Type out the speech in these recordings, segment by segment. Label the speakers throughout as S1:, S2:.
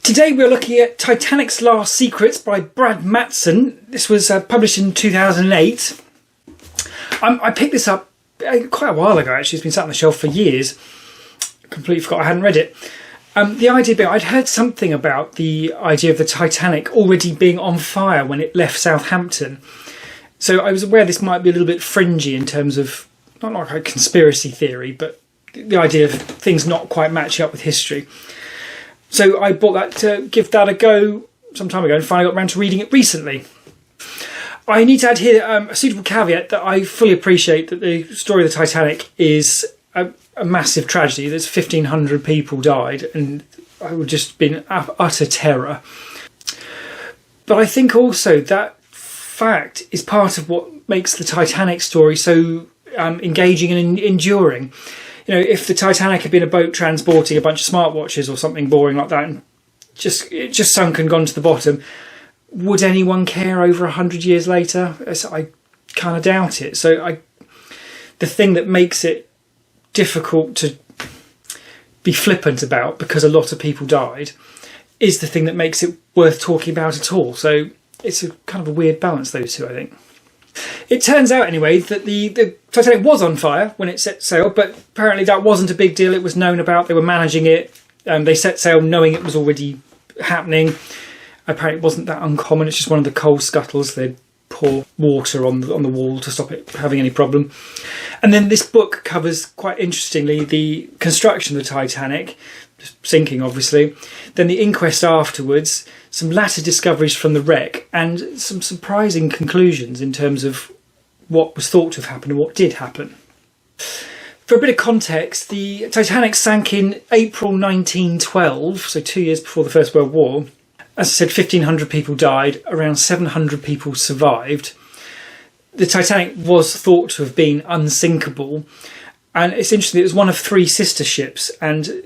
S1: Today we're looking at Titanic's Last Secrets by Brad Matsen. This was published in 2008. I picked this up quite a while ago, actually. It's been sat on the shelf for years. Completely forgot I hadn't read it. The idea being, I'd heard something about the idea of the Titanic already being on fire when it left Southampton. So I was aware this might be a little bit fringy in terms of, not like a conspiracy theory, but the idea of things not quite matching up with history. So I bought that to give that a go some time ago and finally got around to reading it recently. I need to add here a suitable caveat that I fully appreciate that the story of the Titanic is a massive tragedy. There's 1,500 people died and I would just been utter terror. But I think also that fact is part of what makes the Titanic story so engaging and enduring. You know, if the Titanic had been a boat transporting a bunch of smartwatches or something boring like that and it just sunk and gone to the bottom, would anyone care over 100 years later? I kind of doubt it. So the thing that makes it difficult to be flippant about because a lot of people died is the thing that makes it worth talking about at all. So it's a kind of a weird balance, those two, I think. It turns out, anyway, that the Titanic was on fire when it set sail, but apparently that wasn't a big deal. It was known about. They were managing it. They set sail knowing it was already happening. Apparently it wasn't that uncommon. It's just one of the coal scuttles. They'd pour water on the wall to stop it having any problem. And then this book covers, quite interestingly, the construction of the Titanic, sinking obviously, then the inquest afterwards, some latter discoveries from the wreck, and some surprising conclusions in terms of what was thought to have happened and what did happen. For a bit of context, the Titanic sank in April 1912, so 2 years before the First World War. As I said, 1,500 people died, around 700 people survived. The Titanic was thought to have been unsinkable, and it's interesting, it was one of three sister ships, and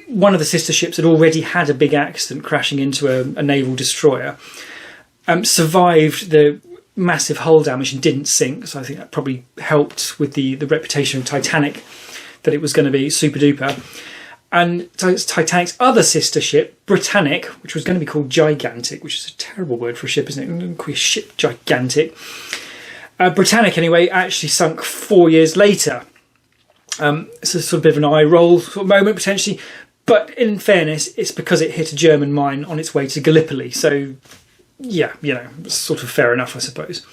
S1: one of the sister ships had already had a big accident crashing into a naval destroyer, survived the massive hull damage and didn't sink, so I think that probably helped with the reputation of Titanic, that it was going to be super duper. And Titanic's other sister ship, Britannic, which was going to be called Gigantic, which is a terrible word for a ship, isn't it? Call your ship Gigantic. Britannic, anyway, actually sunk 4 years later. It's a sort of bit of an eye roll sort of moment, potentially. But in fairness, it's because it hit a German mine on its way to Gallipoli. So, yeah, you know, it's sort of fair enough, I suppose.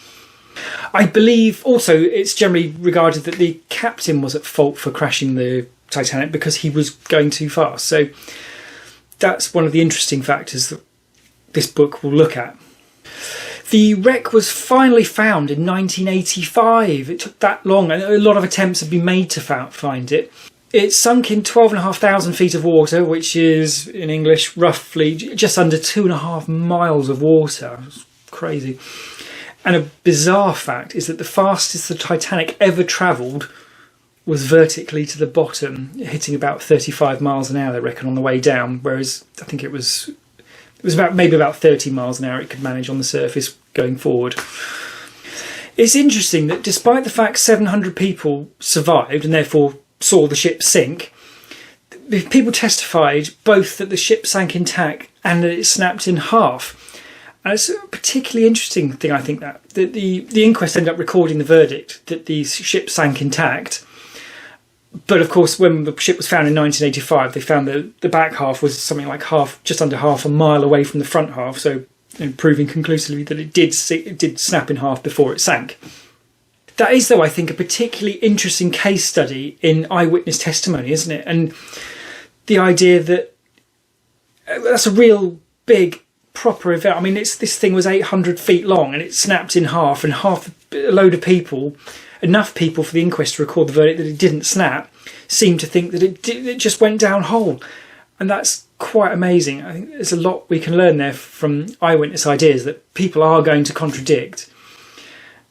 S1: I believe also it's generally regarded that the captain was at fault for crashing the Titanic because he was going too fast. So that's one of the interesting factors that this book will look at. The wreck was finally found in 1985. It took that long, and a lot of attempts have been made to find it. It sunk in 12,500 feet of water, which is, in English, roughly just under 2.5 miles of water. It's crazy. And a bizarre fact is that the fastest the Titanic ever travelled was vertically to the bottom, hitting about 35 miles an hour, they reckon, on the way down, whereas I think it was maybe about 30 miles an hour it could manage on the surface going forward. It's interesting that despite the fact 700 people survived and therefore saw the ship sink, people testified both that the ship sank intact and that it snapped in half. And it's a particularly interesting thing, I think, that the inquest ended up recording the verdict that the ship sank intact. But of course, when the ship was found in 1985, they found that the back half was something like just under half a mile away from the front half, so proving conclusively that it did snap in half before it sank. That is, though, I think, a particularly interesting case study in eyewitness testimony, isn't it? And the idea that that's a real big, proper event. I mean, this thing was 800 feet long and it snapped in half, and a load of people, enough people for the inquest to record the verdict that it didn't snap, seemed to think that it just went down whole. And that's quite amazing. I think there's a lot we can learn there from eyewitness ideas, that people are going to contradict.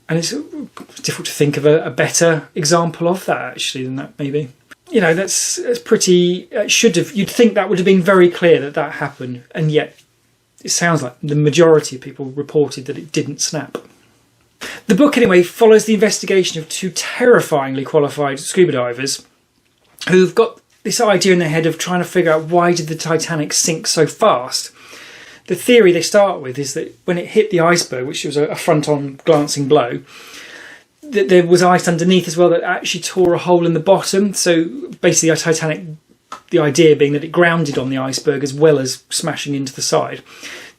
S1: And it's difficult to think of a better example of that, actually, than that, maybe. You know, that's pretty... you'd think that would have been very clear that happened, and yet it sounds like the majority of people reported that it didn't snap. The book, anyway, follows the investigation of two terrifyingly qualified scuba divers who've got this idea in their head of trying to figure out why did the Titanic sink so fast. The theory they start with is that when it hit the iceberg, which was a front-on glancing blow, that there was ice underneath as well that actually tore a hole in the bottom. So basically the Titanic, the idea being that it grounded on the iceberg as well as smashing into the side.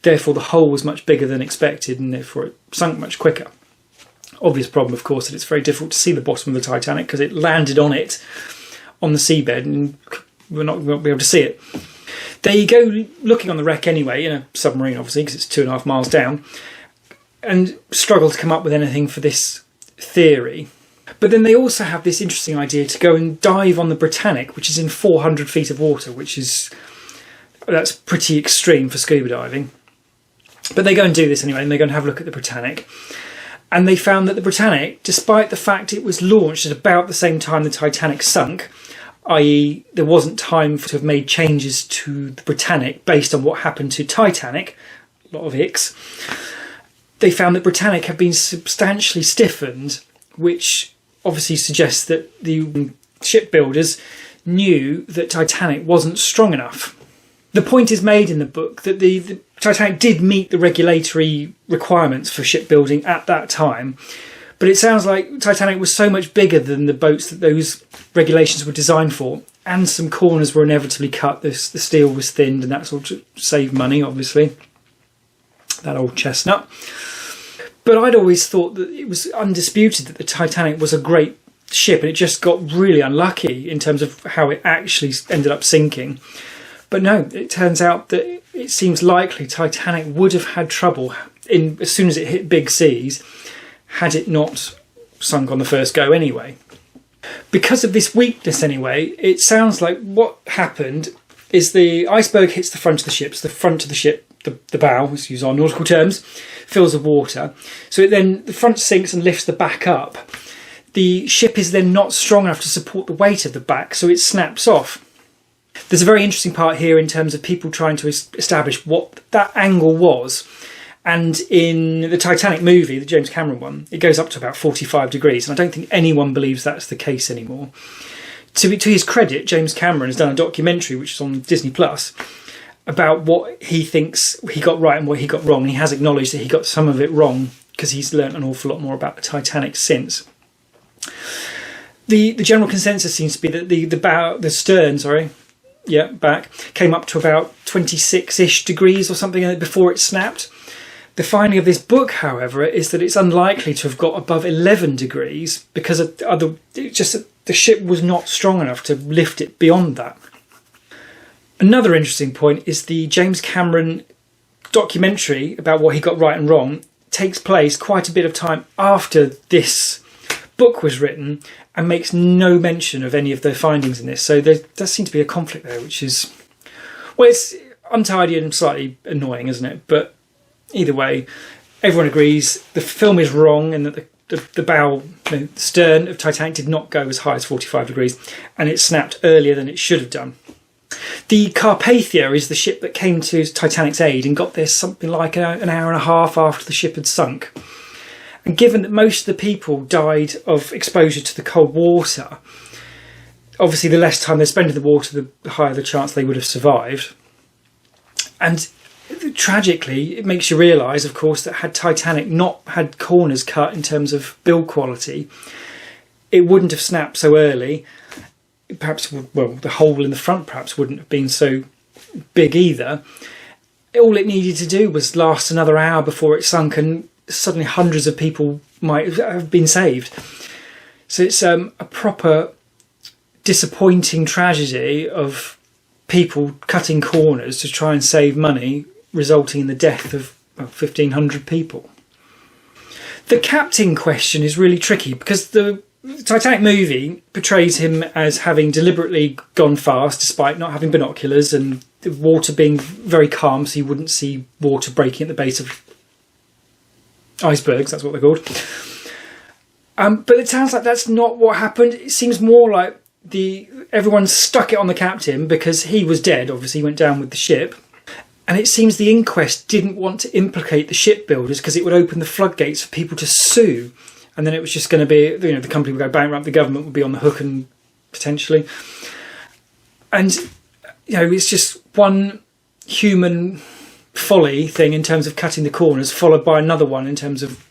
S1: Therefore the hole was much bigger than expected and therefore it sunk much quicker. Obvious problem, of course, that it's very difficult to see the bottom of the Titanic because it landed on it on the seabed and we won't be able to see it. They go looking on the wreck anyway, in a submarine obviously, because it's 2.5 miles down, and struggle to come up with anything for this theory. But then they also have this interesting idea to go and dive on the Britannic, which is in 400 feet of water, that's pretty extreme for scuba diving. But they go and do this anyway, and they go and have a look at the Britannic. And they found that the Britannic, despite the fact it was launched at about the same time the Titanic sunk, i.e. there wasn't time to have made changes to the Britannic based on what happened to Titanic, a lot of icks, they found that Britannic had been substantially stiffened, which obviously suggests that the shipbuilders knew that Titanic wasn't strong enough. The point is made in the book that the Titanic did meet the regulatory requirements for shipbuilding at that time, but it sounds like Titanic was so much bigger than the boats that those regulations were designed for, and some corners were inevitably cut, the steel was thinned, and that's all to save money, obviously. That old chestnut. But I'd always thought that it was undisputed that the Titanic was a great ship, and it just got really unlucky in terms of how it actually ended up sinking. But no, it turns out that it seems likely Titanic would have had trouble as soon as it hit big seas, had it not sunk on the first go anyway. Because of this weakness anyway, it sounds like what happened is the iceberg hits the front of the ship, so the front of the ship, the bow, let's use our nautical terms, fills with water. So the front sinks and lifts the back up. The ship is then not strong enough to support the weight of the back, so it snaps off. There's a very interesting part here in terms of people trying to establish what that angle was. And in the Titanic movie, the James Cameron one, it goes up to about 45 degrees. And I don't think anyone believes that's the case anymore. To his credit, James Cameron has done a documentary, which is on Disney Plus, about what he thinks he got right and what he got wrong. And he has acknowledged that he got some of it wrong because he's learnt an awful lot more about the Titanic since. The general consensus seems to be that the stern, back, came up to about 26-ish degrees or something before it snapped. The finding of this book, however, is that it's unlikely to have got above 11 degrees because the ship was not strong enough to lift it beyond that. Another interesting point is the James Cameron documentary about what he got right and wrong takes place quite a bit of time after this book was written and makes no mention of any of the findings in this. So there does seem to be a conflict there, which is, well, it's untidy and slightly annoying, isn't it? But either way, everyone agrees the film is wrong and that the bow, the stern of Titanic did not go as high as 45 degrees and it snapped earlier than it should have done. The Carpathia is the ship that came to Titanic's aid and got there something like an hour and a half after the ship had sunk. And given that most of the people died of exposure to the cold water, obviously the less time they spend in the water, the higher the chance they would have survived. And tragically, it makes you realise, of course, that had Titanic not had corners cut in terms of build quality, it wouldn't have snapped so early. Perhaps, the hole in the front perhaps wouldn't have been so big either. All it needed to do was last another hour before it sunk, and suddenly hundreds of people might have been saved. So it's a proper disappointing tragedy of people cutting corners to try and save money, resulting in the death of 1,500 people. The captain question is really tricky because the Titanic movie portrays him as having deliberately gone fast despite not having binoculars and the water being very calm, so you wouldn't see water breaking at the base of icebergs, that's what they're called. But it sounds like that's not what happened. It seems more like everyone stuck it on the captain because he was dead, obviously he went down with the ship. And it seems the inquest didn't want to implicate the shipbuilders because it would open the floodgates for people to sue. And then it was just going to be, the company would go bankrupt, the government would be on the hook and potentially. And, you know, it's just one human folly thing in terms of cutting the corners, followed by another one in terms of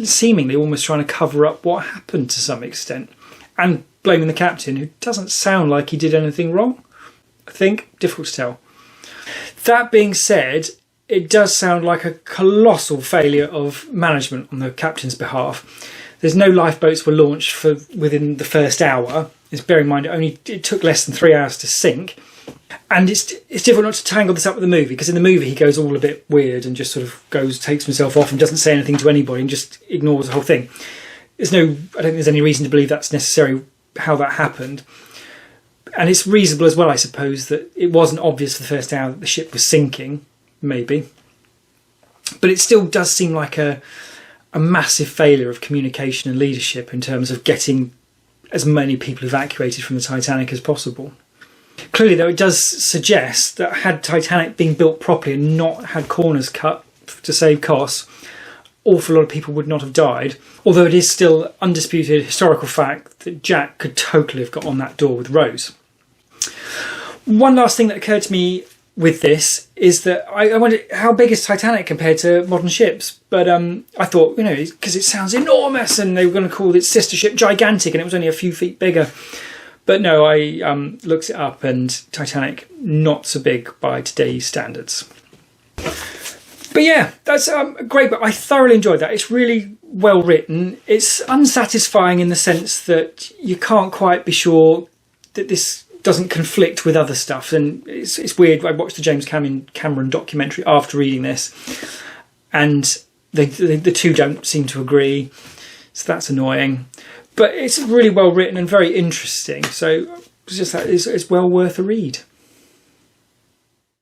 S1: seemingly almost trying to cover up what happened to some extent, and blaming the captain, who doesn't sound like he did anything wrong. I think difficult to tell. That being said, it does sound like a colossal failure of management on the captain's behalf. There's no lifeboats were launched for within the first hour. Just bear in mind, it took less than 3 hours to sink. And it's difficult not to tangle this up with the movie, because in the movie he goes all a bit weird and just sort of takes himself off and doesn't say anything to anybody and just ignores the whole thing. I don't think there's any reason to believe that's necessarily how that happened. And it's reasonable as well, I suppose, that it wasn't obvious for the first hour that the ship was sinking, maybe. But it still does seem like a massive failure of communication and leadership in terms of getting as many people evacuated from the Titanic as possible. Clearly, though, it does suggest that had Titanic been built properly and not had corners cut to save costs, awful lot of people would not have died. Although it is still undisputed historical fact that Jack could totally have got on that door with Rose. One last thing that occurred to me with this is that I wondered how big is Titanic compared to modern ships, but I thought, you know, because it sounds enormous and they were going to call its sister ship gigantic and it was only a few feet bigger. But no, I looked it up and Titanic not so big by today's standards. But yeah, that's a great book. I thoroughly enjoyed that. It's really well written. It's unsatisfying in the sense that you can't quite be sure that this doesn't conflict with other stuff. And it's weird. I watched the James Cameron documentary after reading this, and the two don't seem to agree. So that's annoying. But it's really well written and very interesting. So it's well worth a read.